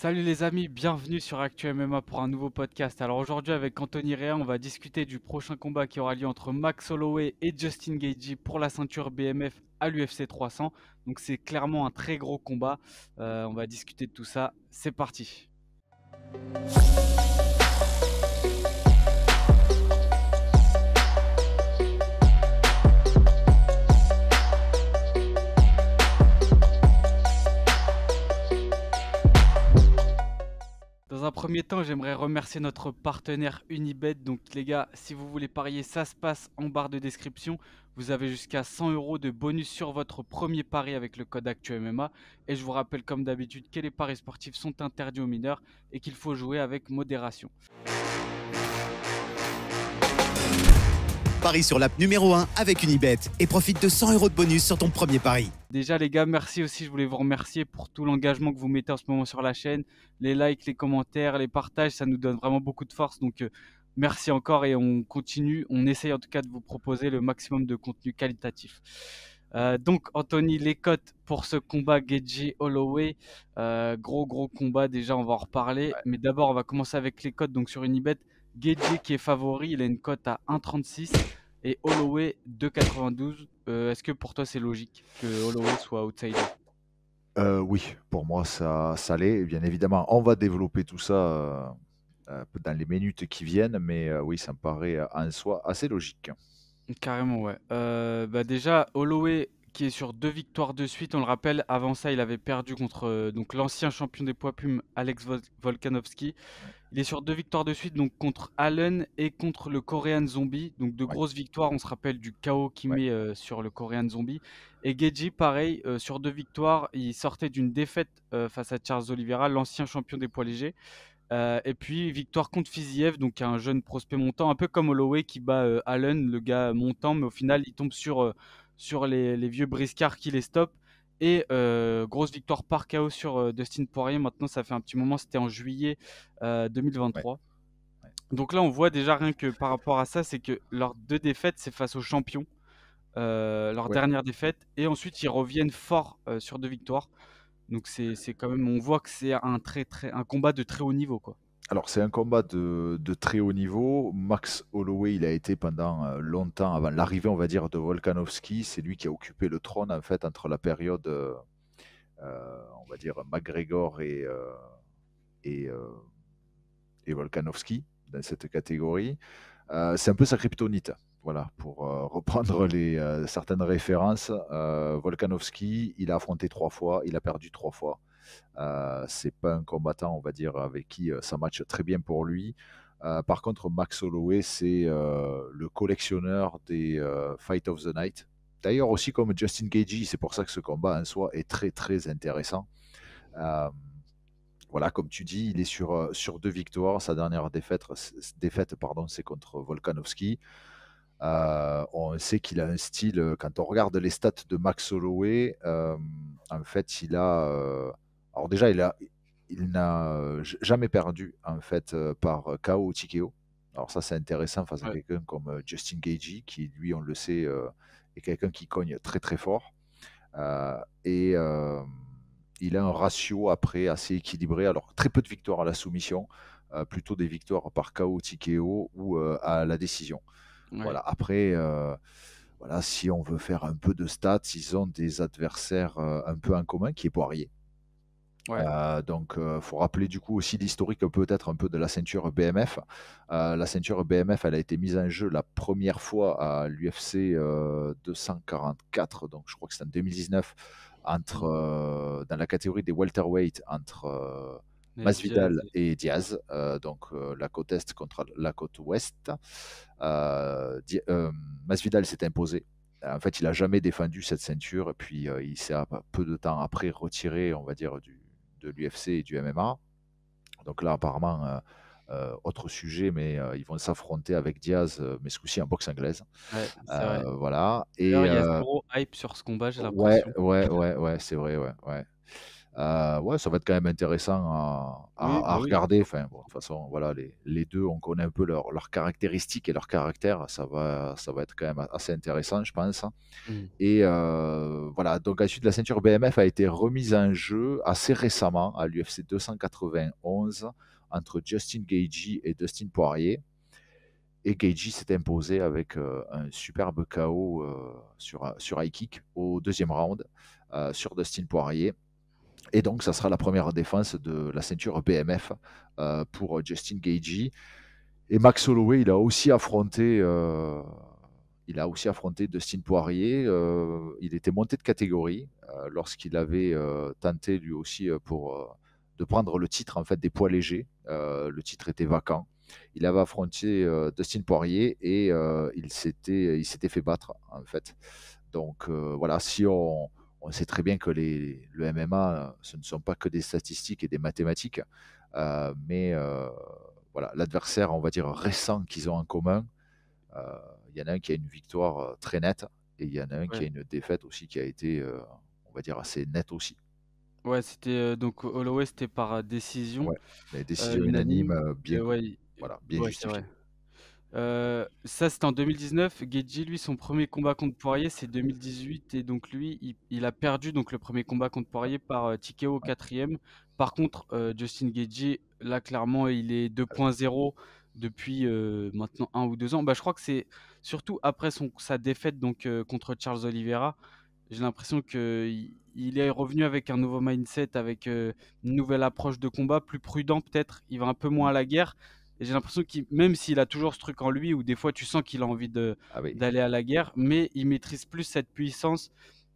Salut les amis, bienvenue sur Actu MMA pour un nouveau podcast. Alors aujourd'hui avec Anthony Rea, on va discuter du prochain combat qui aura lieu entre Max Holloway et Justin Gaethje pour la ceinture BMF à l'UFC 300. Donc c'est clairement un très gros combat. On va discuter de tout ça. C'est parti. Dans un premier temps, j'aimerais remercier notre partenaire Unibet. Donc les gars, si vous voulez parier, ça se passe en barre de description. Vous avez jusqu'à 100 € de bonus sur votre premier pari avec le code ActuMMA. Et je vous rappelle comme d'habitude que les paris sportifs sont interdits aux mineurs et qu'il faut jouer avec modération. Parie sur l'app numéro 1 avec Unibet et profite de 100 € de bonus sur ton premier pari. Déjà les gars, merci aussi, je voulais vous remercier pour tout l'engagement que vous mettez en ce moment sur la chaîne. Les likes, les commentaires, les partages, ça nous donne vraiment beaucoup de force. Donc merci encore et on continue, on essaye en tout cas de vous proposer le maximum de contenu qualitatif. Donc Anthony, les cotes pour ce combat Gaethje Holloway, gros combat déjà, on va en reparler. Ouais. Mais d'abord on va commencer avec les cotes. Donc sur Unibet, Gaethje qui est favori, il a une cote à 1,36 et Holloway 2,92. Est-ce que pour toi c'est logique que Holloway soit outsider? Oui, pour moi, ça l'est. Bien évidemment, on va développer tout ça dans les minutes qui viennent, mais oui, ça me paraît en soi assez logique. Carrément, ouais. Bah déjà, Holloway qui est sur 2 victoires de suite, on le rappelle, avant ça il avait perdu contre donc l'ancien champion des poids plumes Alex Volkanovski. Ouais. Il est sur 2 victoires de suite, donc contre Allen et contre le Korean Zombie. Donc de Ouais. grosses victoires, on se rappelle du chaos qu'il Ouais. met sur le Korean Zombie. Et Gaethje, pareil, sur 2 victoires, il sortait d'une défaite face à Charles Oliveira, l'ancien champion des poids légers. Et puis victoire contre Fiziev, donc un jeune prospect montant, un peu comme Holloway qui bat Allen, le gars montant, mais au final il tombe sur les vieux briscards qui les stoppent. Et grosse victoire par KO sur Dustin Poirier. Maintenant, ça fait un petit moment, c'était en juillet Ouais. 2023. Ouais. Donc là, on voit déjà rien que par rapport à ça, c'est que leurs 2 défaites, c'est face aux champions, leur Ouais. dernière défaite. Et ensuite, ils reviennent fort sur 2 victoires. Donc c'est quand même, on voit que c'est un combat de très haut niveau, quoi. Alors, c'est un combat de très haut niveau. Max Holloway, il a été pendant longtemps, avant l'arrivée, on va dire, de Volkanovski, c'est lui qui a occupé le trône, en fait, entre la période, on va dire, McGregor et, euh, et Volkanovski, dans cette catégorie. C'est un peu sa kryptonite. Voilà, pour reprendre certaines références, Volkanovski, il a affronté 3 fois, il a perdu 3 fois. C'est pas un combattant, on va dire, avec qui ça matche très bien pour lui. Par contre, Max Holloway, c'est le collectionneur des Fight of the Night. D'ailleurs, aussi comme Justin Gaethje, c'est pour ça que ce combat en soi est très intéressant. Euh, voilà, comme tu dis, il est sur 2 victoires. Sa dernière défaite, pardon, c'est contre Volkanovski. On sait qu'il a un style, quand on regarde les stats de Max Holloway, en fait, alors déjà, il n'a jamais perdu, en fait, par KO ou TKO. Alors ça, c'est intéressant face à Ouais. quelqu'un comme Justin Gaethje, qui, lui, on le sait, est quelqu'un qui cogne très fort. Et il a un ratio après assez équilibré. Alors, très peu de victoires à la soumission, plutôt des victoires par KO, TKO ou à la décision. Ouais. Voilà. Après, voilà, si on veut faire un peu de stats, ils ont des adversaires un peu en commun, qui est Poirier. Ouais. Donc, faut rappeler du coup aussi l'historique peut-être un peu de la ceinture BMF. La ceinture BMF, elle a été mise en jeu la première fois à l'UFC 244, donc je crois que c'est en 2019, dans la catégorie des welterweight, entre Et Diaz, Masvidal et Diaz, donc la côte est contre la côte ouest. Masvidal s'est imposé. En fait, il n'a jamais défendu cette ceinture, et puis il s'est peu de temps après retiré, on va dire, de l'UFC et du MMA. Donc là, apparemment, autre sujet, mais ils vont s'affronter avec Diaz, mais ce coup-ci en boxe anglaise. ouais, c'est vrai. Voilà. D'ailleurs, Et il y a zéro hype sur ce combat, j'ai ouais, l'impression. c'est vrai, ouais. Ouais, ça va être quand même intéressant à, Oui, à bah oui. regarder. Enfin, bon, de toute façon, voilà, les deux, on connaît un peu leurs caractéristiques et leur caractère. Ça va être quand même assez intéressant, je pense. Mmh. Et voilà, donc ensuite, la ceinture BMF a été remise en jeu assez récemment à l'UFC 291 entre Justin Gaethje et Dustin Poirier. Et Gaethje s'est imposé avec un superbe KO sur high kick au deuxième round sur Dustin Poirier. Et donc, ça sera la première défense de la ceinture BMF pour Justin Gaethje. Et Max Holloway, il a aussi affronté Dustin Poirier. Il était monté de catégorie lorsqu'il avait tenté lui aussi de prendre le titre en fait des poids légers. Le titre était vacant. Il avait affronté Dustin Poirier et il s'était fait battre en fait. Donc voilà, si on sait très bien que le MMA, ce ne sont pas que des statistiques et des mathématiques, mais voilà, l'adversaire, on va dire, récent qu'ils ont en commun, euh, il y en a un qui a une victoire très nette et il y en a un qui a Ouais. une défaite aussi qui a été, on va dire, assez nette aussi. Ouais, c'était, donc Holloway, c'était par, décision, Ouais, mais décision unanime, unanime. bien, Ouais, i voilà, bien ouais, c'est vrai. justifiée. Ça, c'était en 2019. Guedji, lui, son premier combat contre Poirier, c'est 2018 et donc lui, il a perdu donc le premier combat contre Poirier par, TKO au Ouais. 4e. Par contre, Justin Gaethje, là, clairement, il est 2.0 depuis, maintenant 1 ou 2 ans. Bah, je crois que c'est surtout après sa défaite donc, contre Charles Oliveira. J'ai l'impression qu'il est revenu avec un nouveau mindset, avec, une nouvelle approche de combat, plus prudent peut-être. Il va un peu moins Mm. à la guerre et j'ai l'impression qu'il même s'il a toujours ce truc en lui où des fois tu sens qu'il a envie Ah oui. d'aller à la guerre, mais il maîtrise plus cette puissance,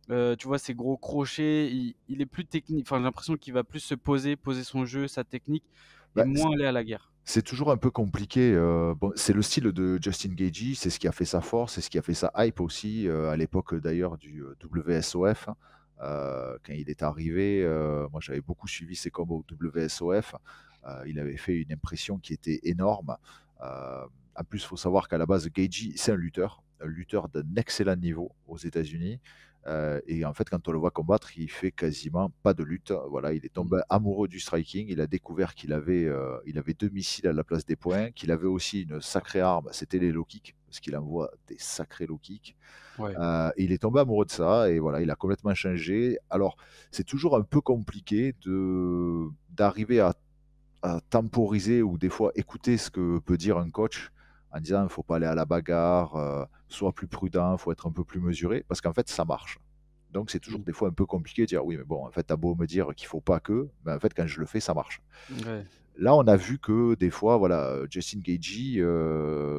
tu vois? Ses gros crochets, il est plus technique, enfin j'ai l'impression qu'il va plus se poser son jeu, sa technique et Bah, moins aller à la guerre. c'est toujours un peu compliqué. Bon, c'est le style de Justin Gaethje, c'est ce qui a fait sa force, c'est ce qui a fait sa hype aussi à l'époque d'ailleurs du WSOF, hein. Quand il est arrivé, moi j'avais beaucoup suivi ses combats au WSOF. Il avait fait une impression qui était énorme. En plus, il faut savoir qu'à la base, Gaethje, c'est un lutteur d'un excellent niveau aux États-Unis. Et en fait, quand on le voit combattre, il fait quasiment pas de lutte. Voilà, il est Mmh. tombé amoureux du striking. Il a découvert qu'il avait deux missiles à la place des poings, qu'il avait aussi une sacrée arme, c'était les low kicks, parce qu'il envoie des sacrés low kicks. Ouais, Et il est tombé amoureux de ça, et voilà, il a complètement changé. Alors, c'est toujours un peu compliqué d'arriver à temporiser ou des fois écouter ce que peut dire un coach en disant il ne faut pas aller à la bagarre, sois plus prudent, il faut être un peu plus mesuré, parce qu'en fait ça marche. Donc c'est toujours mmh, des fois un peu compliqué de dire oui mais bon en fait t'as beau me dire qu'il faut pas que, mais en fait quand je le fais ça marche. ouais, Là on a vu que des fois voilà Justin Gaethje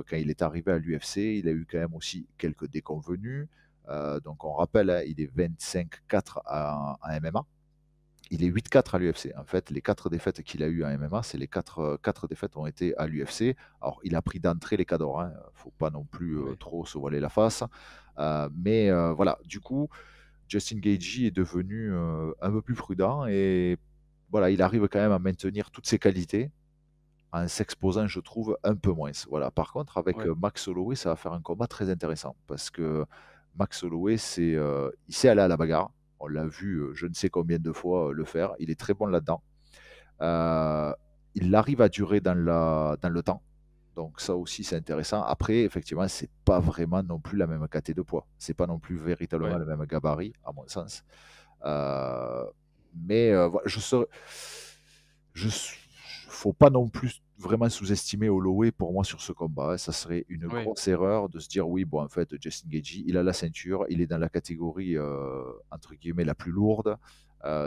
quand il est arrivé à l'UFC il a eu quand même aussi quelques déconvenus. Donc on rappelle hein, il est 25-4 en MMA, il est 8-4 à l'UFC. En fait, les 4 défaites qu'il a eues en MMA, c'est les 4 défaites ont été à l'UFC. Alors, il a pris d'entrée les cadors, il ne faut pas non plus ouais, trop se voiler la face. Mais voilà, du coup, Justin Gaethje est devenu un peu plus prudent et voilà, il arrive quand même à maintenir toutes ses qualités en s'exposant, je trouve, un peu moins. Voilà. Par contre, avec ouais, Max Holloway, ça va faire un combat très intéressant parce que Max Holloway, il sait aller à la bagarre. On l'a vu je ne sais combien de fois le faire. Il est très bon là-dedans. Euh, il arrive à durer dans le temps. Donc ça aussi, c'est intéressant. Après, effectivement, c'est pas vraiment non plus la même caté de poids. C'est pas non plus véritablement ouais. le même gabarit, à mon sens. Euh, mais voilà, je, faut pas non plus vraiment sous-estimer Holloway pour moi sur ce combat, hein. Ça serait une Ouais. grosse erreur de se dire oui, bon, en fait, Justin Gaethje, il a la ceinture, il est dans la catégorie entre guillemets la plus lourde.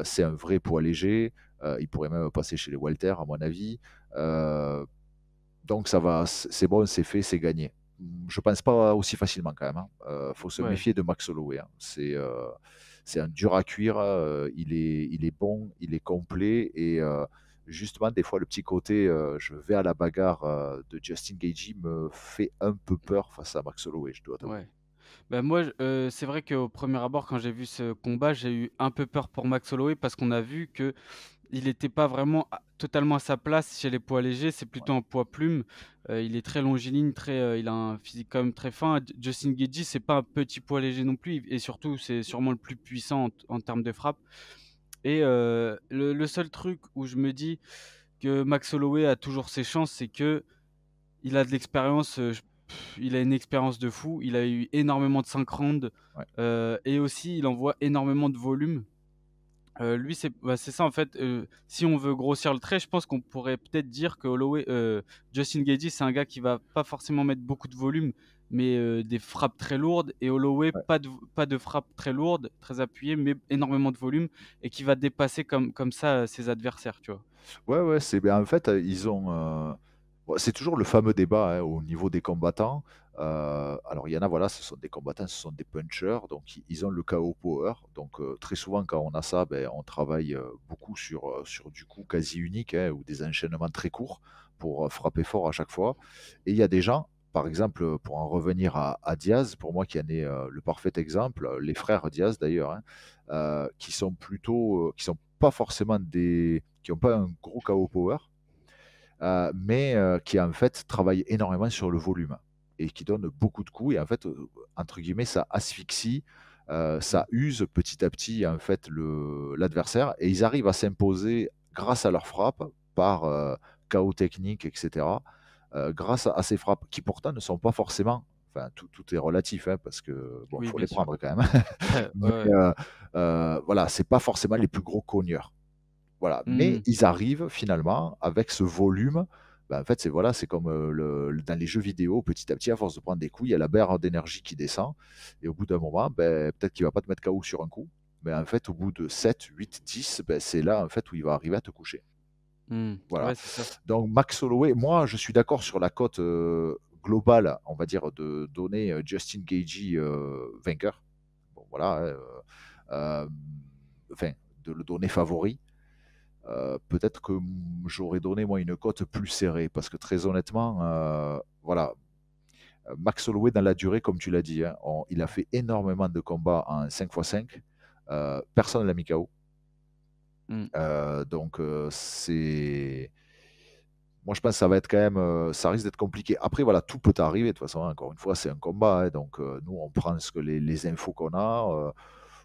C'est un vrai poids léger. Il pourrait même passer chez les Walter, à mon avis. Euh, donc ça va, c'est bon, c'est fait, c'est gagné. Je pense pas aussi facilement quand même, hein. Faut se Ouais. méfier de Max Holloway, hein. C'est un dur à cuire. Il est bon, il est complet et justement des fois le petit côté je vais à la bagarre de Justin Gaethje me fait un peu peur face à Max Holloway, je dois t'avouer. Ouais. Bah, moi, c'est vrai qu'au premier abord, quand j'ai vu ce combat, j'ai eu un peu peur pour Max Holloway parce qu'on a vu qu'il était pas vraiment totalement à sa place chez les poids légers, c'est Ouais. plutôt un poids plume. Il est très longiligne, il a un physique quand même très fin. Justin Gaethje, c'est pas un petit poids léger non plus et surtout, c'est sûrement le plus puissant en termes de frappe. Et le seul truc où je me dis que Max Holloway a toujours ses chances, c'est que il a de l'expérience, il a une expérience de fou. Il a eu énormément de 5 rounds, Ouais. et aussi il envoie énormément de volume. Lui, c'est ça en fait, si on veut grossir le trait, je pense qu'on pourrait peut-être dire que Justin Gaethje, c'est un gars qui va pas forcément mettre beaucoup de volume, mais des frappes très lourdes, et Holloway, Ouais. pas de frappes très lourdes, très appuyées, mais énormément de volume, et qui va dépasser comme ça, ses adversaires, tu vois? Ouais, ouais, c'est ben, en fait, ils ont, bon, c'est toujours le fameux débat, hein, au niveau des combattants. Alors il y en a, voilà, ce sont des combattants, ce sont des punchers, donc ils ont le KO power. Donc très souvent quand on a ça, ben, on travaille, beaucoup sur du coup quasi unique, hein, ou des enchaînements très courts pour, frapper fort à chaque fois. Et il y a des gens, par exemple, pour en revenir à Diaz, pour moi qui en est, le parfait exemple, les frères Diaz d'ailleurs, hein, qui sont plutôt, qui sont pas forcément qui ont pas un gros KO power, mais qui en fait travaillent énormément sur le volume et qui donnent beaucoup de coups et en fait, entre guillemets, ça asphyxie, ça use petit à petit en fait l'adversaire et ils arrivent à s'imposer grâce à leurs frappes par, KO technique et cetera, grâce à ces frappes qui pourtant ne sont pas forcément, enfin tout est relatif, hein, parce que bon, Oui, faut bien les sûr. prendre quand même. Ouais, Mais ouais. voilà, c'est pas forcément les plus gros cogneurs. Voilà, mais Mmh. ils arrivent finalement avec ce volume, bah, en fait, c'est voilà, c'est comme, dans les jeux vidéo, petit à petit, à force de prendre des coups, il y a la barre d'énergie qui descend et au bout d'un moment, beh, peut-être qu'il va pas te mettre KO sur un coup, mais en fait, au bout de 7, 8, 10, beh, c'est là, en fait, où il va arriver à te coucher. Mmh. Voilà. Ouais, c'est ça. Donc Max Holloway, moi, je suis d'accord sur la cote, globale, on va dire, de donner, Justin Gaethje, vainqueur. Bon voilà, hein, enfin, de le donner favori. Peut-être que j'aurais donné moi une cote plus serrée parce que très honnêtement, voilà, Max Holloway dans la durée, comme tu l'as dit, hein, il a fait énormément de combats en 5x5. Personne ne l'a mis KO. Mmh. Donc c'est moi je pense que ça va être quand même, ça risque d'être compliqué. Après voilà, tout peut arriver de toute façon, hein, encore une fois, c'est un combat, hein, donc nous on prend ce que les infos qu'on a,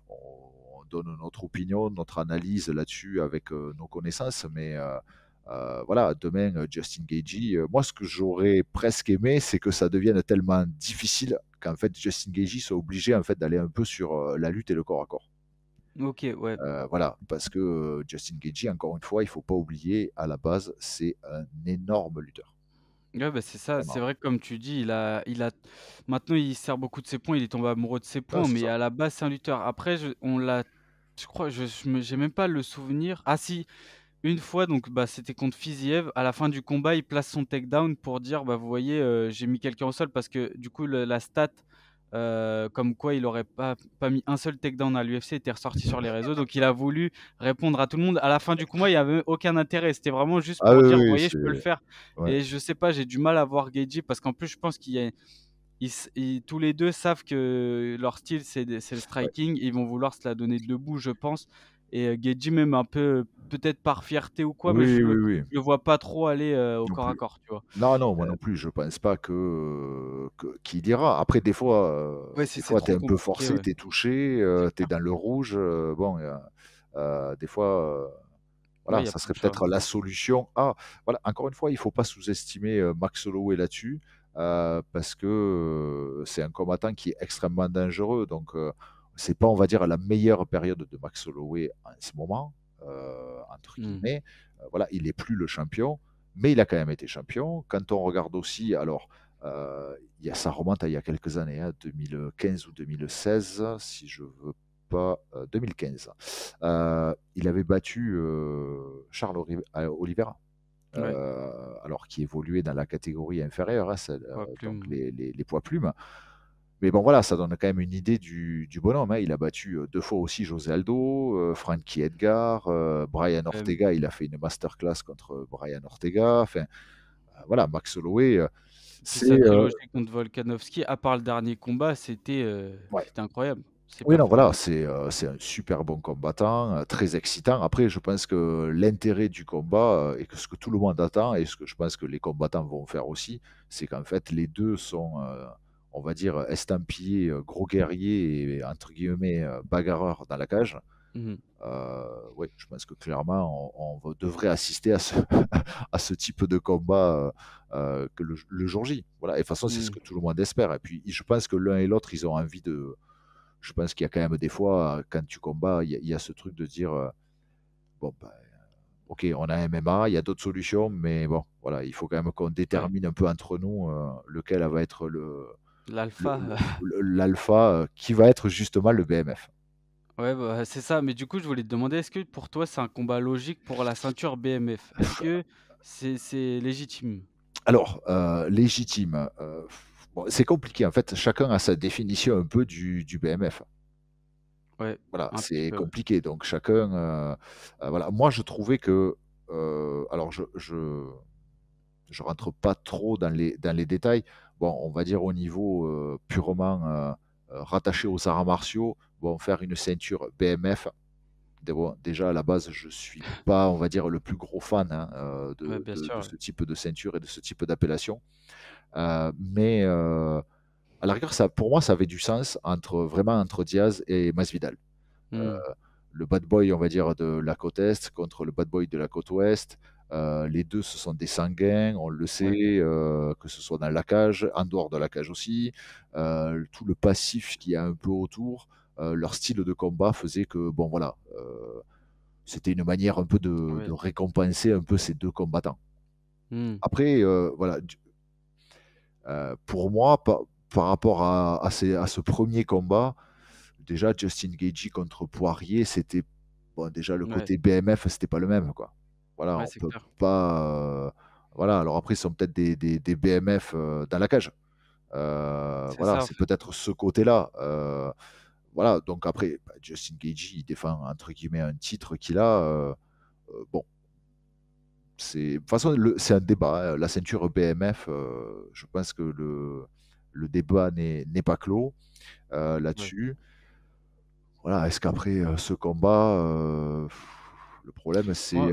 on donne notre opinion, notre analyse là-dessus avec, nos connaissances, mais voilà, demain, Justin Gaethje, moi ce que j'aurais presque aimé, c'est que ça devienne tellement difficile qu'en fait Justin Gaethje soit obligé en fait d'aller un peu sur, la lutte et le corps à corps. OK, ouais. Voilà, parce que, Justin Gaethje, encore une fois, il faut pas oublier, à la base, c'est un énorme lutteur, Ouais, bah, c'est ça. C'est vraiment. vrai que comme tu dis, il a maintenant il sert beaucoup de ses points, il est tombé amoureux de ses Ouais, points, c'est mais ça. à la base, c'est un lutteur. Après, je crois, j'ai même pas le souvenir. Ah si, une fois donc, bah, c'était contre Fiziev. À la fin du combat, il place son takedown pour dire: «Bah, vous voyez, j'ai mis quelqu'un au sol», parce que du coup la stat, comme quoi il aurait pas mis un seul takedown à l'UFC était ressorti sur les réseaux, donc il a voulu répondre à tout le monde. À la fin du combat, il y avait aucun intérêt, c'était vraiment juste Ah pour oui, dire: «Vous oui, voyez, je c'est peux le faire», ouais, et je sais pas, j'ai du mal à voir Gaethje parce qu'en plus je pense qu'il y a tous les 2 savent que leur style c'est le ouais. striking, et ils vont vouloir se la donner debout, je pense, et Guedji, même un peu, peut-être par fierté ou quoi, mais Oui, oui, oui, je le vois pas trop aller, au non corps à plus. corps, tu vois? Non, non, moi Heu, non plus, je pense pas qu'il ira. Après ouais, des c'est fois, tu es trop un peu compliqué, forcé, ouais, tu es touché, c'est tu es clair. dans le rouge, bon, des fois, Ouais, voilà, il y a ça plus de serait choix. peut-être la solution. Ah, voilà, encore une fois, il faut pas sous-estimer, Max Holloway là-dessus, parce que, c'est un combattant qui est extrêmement dangereux. Donc, c'est pas, on va dire, la meilleure période de Max Holloway en ce moment, entre Mmh. guillemets. Voilà, il est plus le champion, mais il a quand même été champion. Quand on regarde aussi, alors, ça remonte à il y a quelques années, hein, 2015 ou 2016, si je veux pas, 2015. Il avait battu, Charles Oliveira, Ouais, alors qui évoluait dans la catégorie inférieure, hein, celle, poids donc plume. les poids plumes. Mais bon voilà, ça donne quand même une idée du bonhomme, hein. Il a battu, 2 fois aussi José Aldo, Frankie Edgar, Brian Hem, Ortega, il a fait une masterclass contre Brian Ortega. Enfin, voilà, Max Holloway, Puis c'est, sa trilogie contre Volkanovski, à part le dernier combat, ouais. c'était incroyable, ses Oui, non, voilà, performances. c'est un super bon combattant, très excitant. Après, je pense que l'intérêt du combat, et que ce que tout le monde attend et ce que je pense que les combattants vont faire aussi, c'est qu'en fait, les 2 sont, on va dire, estampillés, gros guerriers et entre guillemets, «bagarreurs» dans la cage. Mmh. Ouais, je pense que clairement, devrait assister à ce, à ce type de combat que le jour J. Voilà. Et de toute façon, c'est ce Mmh. que tout le monde espère. Et puis, je pense que l'un et l'autre, ils ont envie de. Je pense qu'il y a quand même des fois, quand tu combats, il y a ce truc de dire bon, ben, ok, on a MMA, il y a d'autres solutions, mais bon, voilà, il faut quand même qu'on Ouais, détermine un peu entre nous lequel va être l'alpha, l'alpha, qui va être justement le BMF. ouais, bah, c'est ça. Mais du coup, je voulais te demander, est-ce que pour toi, c'est un combat logique pour la ceinture BMF? Est-ce que c'est légitime? Alors, légitime, bon, c'est compliqué en fait, chacun a sa définition un peu du BMF. Ouais, Voilà, un petit c'est peu, ouais. compliqué donc chacun, voilà. Moi je trouvais que, alors je rentre pas trop dans les détails. Bon, on va dire au niveau, purement, rattaché aux arts martiaux, bon, faire une ceinture BMF, bon, déjà à la base, je suis pas, on va dire, le plus gros fan, hein, Ouais, bien sûr, de ouais. ce type de ceinture et de ce type d'appellation. Mais à la rigueur, ça pour moi, ça avait du sens vraiment entre Diaz et Masvidal. Heu, Mmh. le bad boy, on va dire, de la côte est contre le bad boy de la côte ouest. Les 2 ce sont des sanguins, on le Ouais, sait, que ce soit dans la cage, en dehors de la cage aussi. Tout le passif qu'il y a un peu autour, leur style de combat faisait que, bon, voilà, c'était une manière un peu de ouais. récompenser un peu ces 2 combattants. Mmh. Après, voilà, pour moi, par rapport à ce premier combat, déjà Justin Gaethje contre Poirier, c'était bon, déjà le Ouais, côté BMF, c'était pas le même, quoi. Voilà, ouais, on c'est peut clair. pas, voilà, alors après, ils sont peut-être des BMF, dans la cage. C'est Voilà, ça, en c'est fait. peut-être ce côté-là, voilà, donc après, bah, Justin Gaethje, il défend entre guillemets «un titre» qu'il a, bon, c'est de toute façon, c'est un débat, hein, la ceinture BMF, je pense que le débat n'est pas clos, Ouais. là-dessus. Voilà, est-ce qu'après, ce combat, le problème c'est, Moi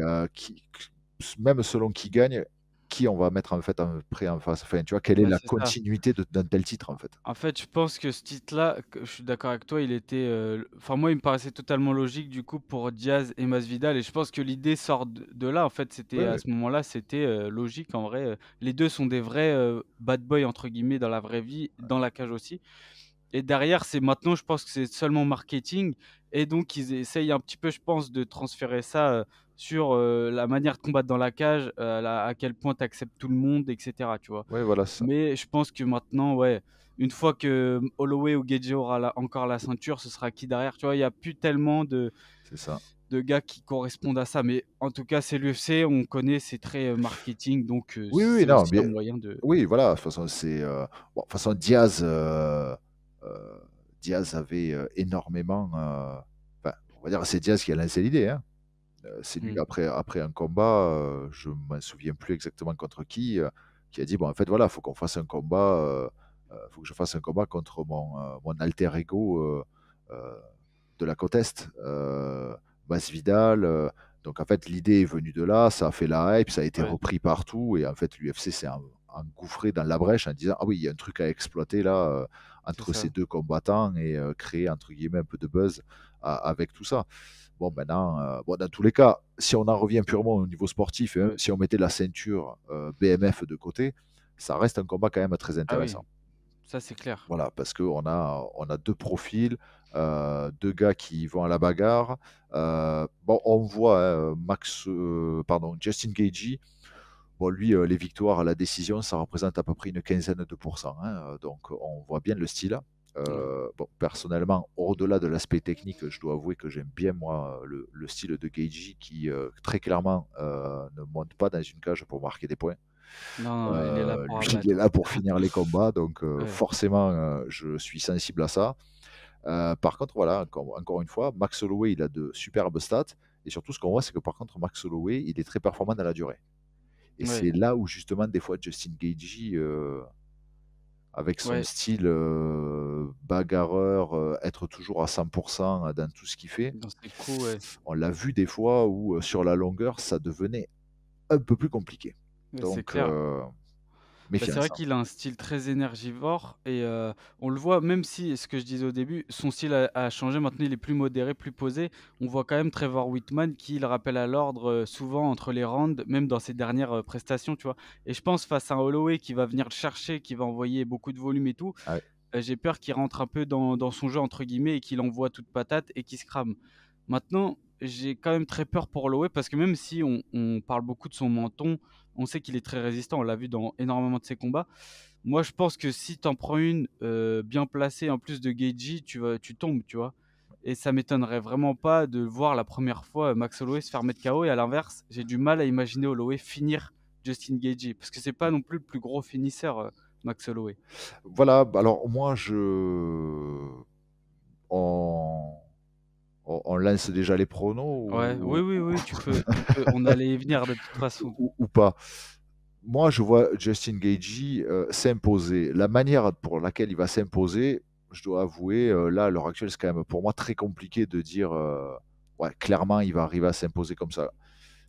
même selon qui gagne, qui on va mettre en fait après en face? Enfin, tu vois, quelle est ouais, la c'est ça. continuité d'un tel titre en fait? En fait, je pense que ce titre-là, que je suis d'accord avec toi, il était, enfin moi, il me paraissait totalement logique du coup pour Diaz et Masvidal et je pense que l'idée sort de là. En fait, c'était Oui, à oui, ce moment-là, c'était, logique en vrai, les 2 sont des vrais, «bad boys» entre guillemets dans la vraie vie, dans la cage aussi. Et derrière, c'est maintenant, je pense que c'est seulement marketing et donc ils essayent un petit peu, je pense, de transférer ça, sur, la manière de combattre dans la cage, la à quel point tu acceptes tout le monde et cetera, tu vois? oui, voilà, c'est ça, Mais je pense que maintenant, ouais, une fois que Holloway ou Gueji aura encore la ceinture, ce sera qui derrière, tu vois? Il y a plus tellement c'est ça. de gars qui correspondent à ça, mais en tout cas, c'est l'UFC, on connaît, c'est très, marketing donc Oui, oui, c'est non, aussi un bien moyen de oui, voilà, de toute façon, c'est, bon, de toute façon, Diaz avait, énormément, enfin, on va dire, c'est Diaz qui a lancé l'idée, hein. C'est lui mmh, après un combat, je m'en souviens plus exactement contre qui a dit: «Bon, en fait, voilà, faut qu'on fasse un combat, faut que je fasse un combat contre mon alter ego, heu, de la côte est, Masvidal», donc en fait, l'idée est venue de là, ça a fait la hype, ça a été ouais, repris partout et en fait, l'UFC s'est engouffré dans la brèche en disant: «Ah oui, il y a un truc à exploiter là, c'est entre ces ça. 2 combattants et créer entre guillemets un peu de buzz avec tout ça». Bon, maintenant, bon, dans tous les cas, si on en revient purement au niveau sportif, hein, Ouais. si on mettait la ceinture BMF de côté, ça reste un combat quand même très Ah oui, intéressant. ça c'est clair. Voilà, parce on a 2 profils, 2 gars qui vont à la bagarre. Bon, on voit, hein, pardon, Justin Gaethje, bon, lui, les victoires à la décision, ça représente à peu près une quinzaine de pourcents, hein, donc on voit bien le style. Ouais, Bon, personnellement, au-delà de l'aspect technique, je dois avouer que j'aime bien, moi, le style de Gaethje qui, très clairement, ne monte pas dans une cage pour marquer des points. non, non, il est là pour Lui, il est abattre. là pour finir les combats, donc Ouais, forcément, je suis sensible à ça. Par contre, voilà, encore une fois, Max Holloway, il a de superbes stats et surtout, ce qu'on voit, c'est que par contre, Max Holloway, il est très performant dans la durée. Et ouais, c'est là où justement, des fois, Justin Gaethje, avec son ouais, style, bagarreur, être toujours à 100 dans tout ce qu'il fait, dans ses coups, ouais. on l'a vu des fois où, sur la longueur, ça devenait un peu plus compliqué. Ouais, c'est Donc clair. Bah, c'est vrai méfiance. qu'il a un style très énergivore et on le voit même si ce que je disais au début, son style a changé. Maintenant, il est plus modéré, plus posé. On voit quand même Trevor Whitman qui le rappelle à l'ordre, souvent entre les rounds, même dans ses dernières, prestations, tu vois? Et je pense face à un Holloway qui va venir le chercher, qui va envoyer beaucoup de volume et tout, Ah ouais. j'ai peur qu'il rentre un peu dans «son jeu» entre guillemets et qu'il envoie toute patate et qu'il se crame. Maintenant, j'ai quand même très peur pour Holloway parce que même si on parle beaucoup de son menton, on sait qu'il est très résistant, on l'a vu dans énormément de ses combats. Moi, je pense que si tu en prends une, bien placée en plus de Gaethje, tu tombes, tu vois? Et ça m'étonnerait vraiment pas de voir la première fois, Max Holloway se faire mettre KO et à l'inverse, j'ai du mal à imaginer Holloway finir Justin Gaethje parce que c'est pas non plus le plus gros finisseur, Max Holloway. Voilà, bah, alors moi on on lance déjà les pronos Ouais, oui, oui, oui, tu peux, on allait y venir de toute façon. ou pas? Moi, je vois Justin Gaethje, s'imposer. La manière pour laquelle il va s'imposer, je dois avouer, là, à l'heure actuelle, c'est quand même pour moi très compliqué de dire, ouais, clairement, il va arriver à s'imposer comme ça.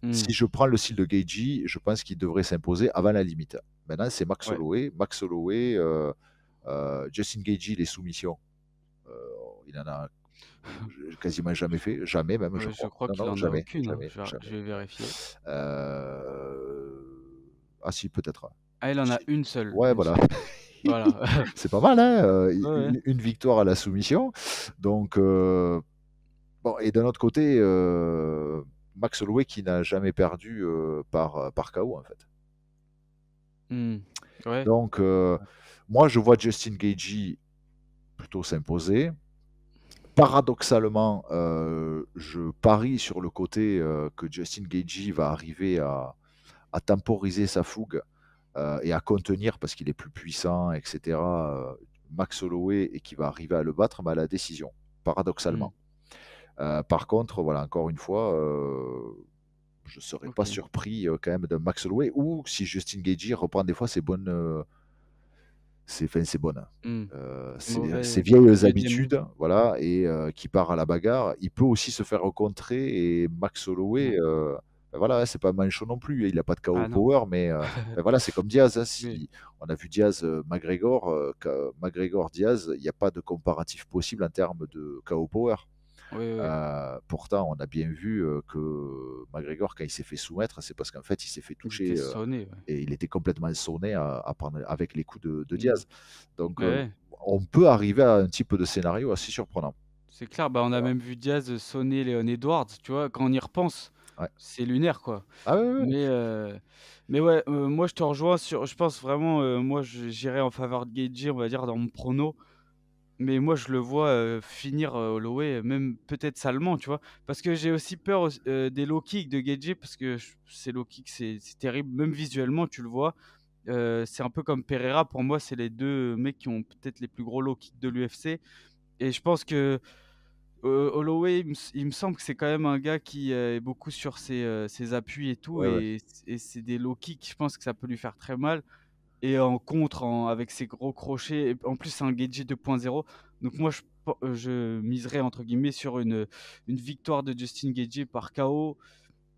Mmh, Si je prends le style de Gaethje, je pense qu'il devrait s'imposer avant la limite. Maintenant, c'est Max ouais. Holloway. Max Holloway, Justin Gaethje, les soumissions, heu, il en a quasiment jamais fait, jamais même, je Je crois. crois Non, qu'il non, en a jamais, aucune, hein. jamais, Je jamais. vais vérifier. Ah si, peut-être. Ah, il en a Si. une seule, Ouais, une voilà. seule. Voilà. C'est pas mal, hein, Ouais, ouais. une victoire à la soumission. Donc, bon, et d'un autre côté, Max Holloway qui n'a jamais perdu, par KO, en fait. Mmh. Ouais. Donc, moi, je vois Justin Gaethje plutôt s'imposer. Paradoxalement, je parie sur le côté, que Justin Gaethje va arriver à temporiser sa fougue, et à contenir parce qu'il est plus puissant et cetera, Max Holloway et qui va arriver à le battre, mais à la décision, Mmh. paradoxalement. Par contre, voilà, encore une fois, je ne serais pas OK. surpris, quand même de Max Holloway ou si Justin Gaethje reprend des fois ses bonnes, Mmh. ses Mauvais vieilles deuxième move. habitudes, voilà, et qui part à la bagarre. Il peut aussi se faire contrer et Max Mmh. Holloway, bah, voilà, c'est pas manchot non plus. Il a pas de KO Ah non. power, mais bah, voilà, c'est comme Diaz, hein. Oui. Si on a vu Diaz, McGregor, McGregor-Diaz, il y a pas de comparatif possible en termes de KO power. Oui, oui, oui. Pourtant, on a bien vu, que McGregor, quand il s'est fait soumettre, c'est parce qu'en fait, il s'est fait Il était toucher, sonné, ouais. et il était complètement sonné à prendre avec les coups de Mmh. Diaz. Donc, Ouais, ouais. on peut arriver à un type de scénario assez surprenant. C'est clair, bah, on a Voilà. même vu Diaz, sonner Leon Edwards, tu vois? Quand on y repense, Ouais. c'est lunaire, quoi. Ah ouais, ouais, ouais. Mais ouais, moi je te rejoins sur je pense vraiment, moi j'irais en faveur de Gaethje, on va dire dans mon prono. Mais moi, je le vois, finir, Holloway, même peut-être salement, tu vois? Parce que j'ai aussi peur des low kicks de Gaethje parce que ces low kicks, c'est terrible, même visuellement, tu le vois. C'est un peu comme Pereira, pour moi, c'est les 2 mecs qui ont peut-être les plus gros low kicks de l'UFC et je pense que, Holloway, il me semble que c'est quand même un gars qui, est beaucoup sur ses appuis et tout Ouais, ouais. et c'est des low kicks, je pense que ça peut lui faire très mal. Et en contre, avec ses gros crochets et en plus c'est un Guedji 2.0 donc moi je miserais entre guillemets sur une victoire de Justin Gaethje par KO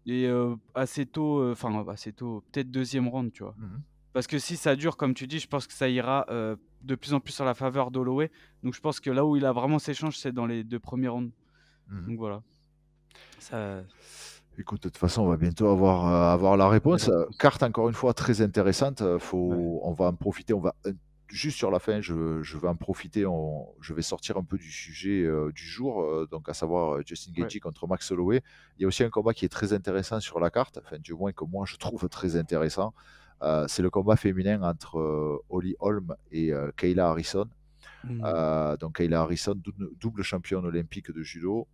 et assez tôt, enfin assez tôt, peut-être deuxième round, tu vois? Mmh. Parce que si ça dure comme tu dis, je pense que ça ira, de plus en plus sur la faveur d'Holloway donc je pense que là où il a vraiment ses chances, c'est dans les 2 premiers rounds Mmh. donc voilà. Ça Écoute, de toute façon, on va bientôt avoir la la réponse. réponse. Carte encore une fois très intéressante, Ouais, on va en profiter, on va, juste sur la fin, je vais en profiter, je vais sortir un peu du sujet, du jour, donc à savoir, Justin ouais. Gaethje contre Max Holloway. Il y a aussi un combat qui est très intéressant sur la carte, enfin du moins que moi je trouve très intéressant, c'est le combat féminin entre, Holly Holm et Kayla Harrison. Mmh. Donc Kayla Harrison, double championne olympique de judo,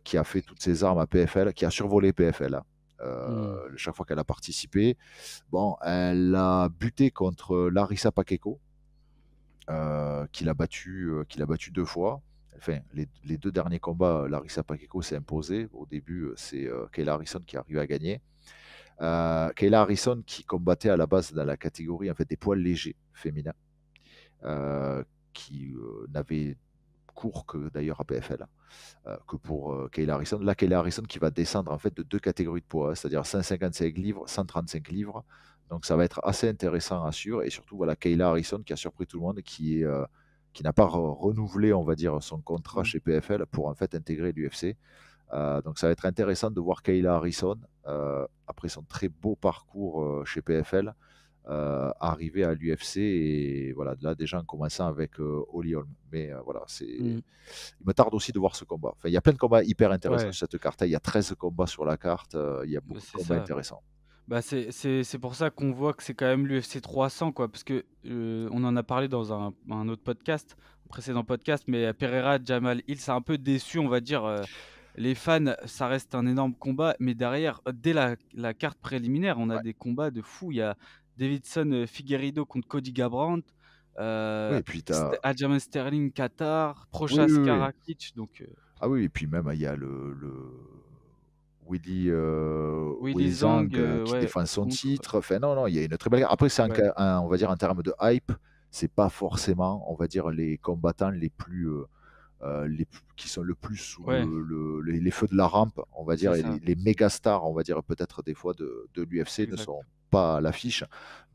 qui a fait toutes ses armes à PFL, qui a survolé PFL, hein, Mmh. chaque fois qu'elle a participé. Bon, elle a buté contre Larissa Pacheco, qu'il a battu 2 fois. Enfin, les 2 derniers combats, Larissa Pacheco s'est imposée. Au début, c'est, Kayla Harrison qui est arrivée à gagner. Kayla Harrison qui combattait à la base dans la catégorie, en fait, des poids légers féminins, qui, n'avait cours que d'ailleurs à PFL, que pour, Kayla Harrison. Là, Kayla Harrison qui va descendre en fait de 2 catégories de poids, hein, c'est-à-dire 155 livres, 135 livres. Donc ça va être assez intéressant à suivre. Et surtout, voilà, Kayla Harrison qui a surpris tout le monde, qui n'a pas renouvelé, on va dire, son contrat Mm. chez PFL pour en fait intégrer l'UFC. Donc ça va être intéressant de voir Kayla Harrison, après son très beau parcours chez PFL, arriver à l'UFC. Et voilà, là déjà en commençant avec Holly Holm. Mais voilà, Mm. il me tarde aussi de voir ce combat. Enfin, il y a plein de combats hyper intéressants Ouais, sur cette carte. Il y a 13 combats sur la carte, il y a bah, beaucoup de c'est combats ça. intéressants. Bah, c'est pour ça qu'on voit que c'est quand même l'UFC 300, quoi, parce que on en a parlé dans un autre podcast, un précédent podcast, mais Pereira, Jamal Hill, c'est un peu déçu, on va dire. Les fans, ça reste un énorme combat, mais derrière, dès la carte préliminaire, on a Ouais. des combats de fou. Il y a Davidson Figueiredo contre Cody Garbrandt, Oui, et puis tu as... Aljamain Sterling Qatar, Oui, oui, Prochazka oui. Rakic, donc Ah oui, et puis même il y a le Willy, Willy Willy Zhang, Zhang qui ouais, défend son contre, titre. Enfin, non, non, il y a une très belle guerre. Après, ouais, on va dire en termes de hype, c'est pas forcément, on va dire, les combattants qui sont le plus sous ouais, les feux de la rampe, on va c'est dire, et ça, les méga stars, on va dire, peut-être des fois de l'UFC ne exact. sont pas à l'affiche.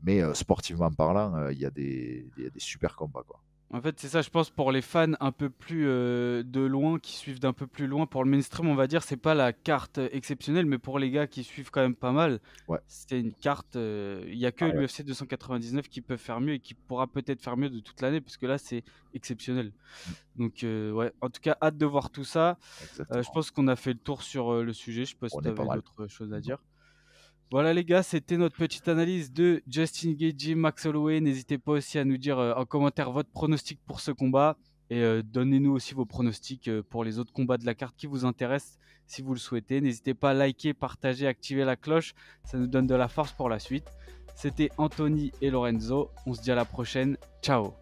Mais sportivement parlant, il y a des super combats, quoi. En fait, c'est ça, je pense, pour les fans un peu plus de loin, qui suivent d'un peu plus loin, pour le mainstream, on va dire, c'est pas la carte exceptionnelle, mais pour les gars qui suivent quand même pas mal, Ouais, c'est une carte. Il y a que ah ouais, l'UFC 299 qui peut faire mieux et qui pourra peut-être faire mieux de toute l'année, parce que là, c'est exceptionnel. mm, Donc, ouais, en tout cas, hâte de voir tout ça. Je exactement. pense qu'on a fait le tour sur le sujet. Je sais pas si On tu est pas avais mal. d'autres choses à Non. dire. Voilà les gars, c'était notre petite analyse de Justin Gaethje, Max Holloway. N'hésitez pas aussi à nous dire en commentaire votre pronostic pour ce combat et donnez-nous aussi vos pronostics pour les autres combats de la carte qui vous intéressent si vous le souhaitez. N'hésitez pas à liker, partager, activer la cloche, ça nous donne de la force pour la suite. C'était Anthony et Lorenzo, on se dit à la prochaine, ciao.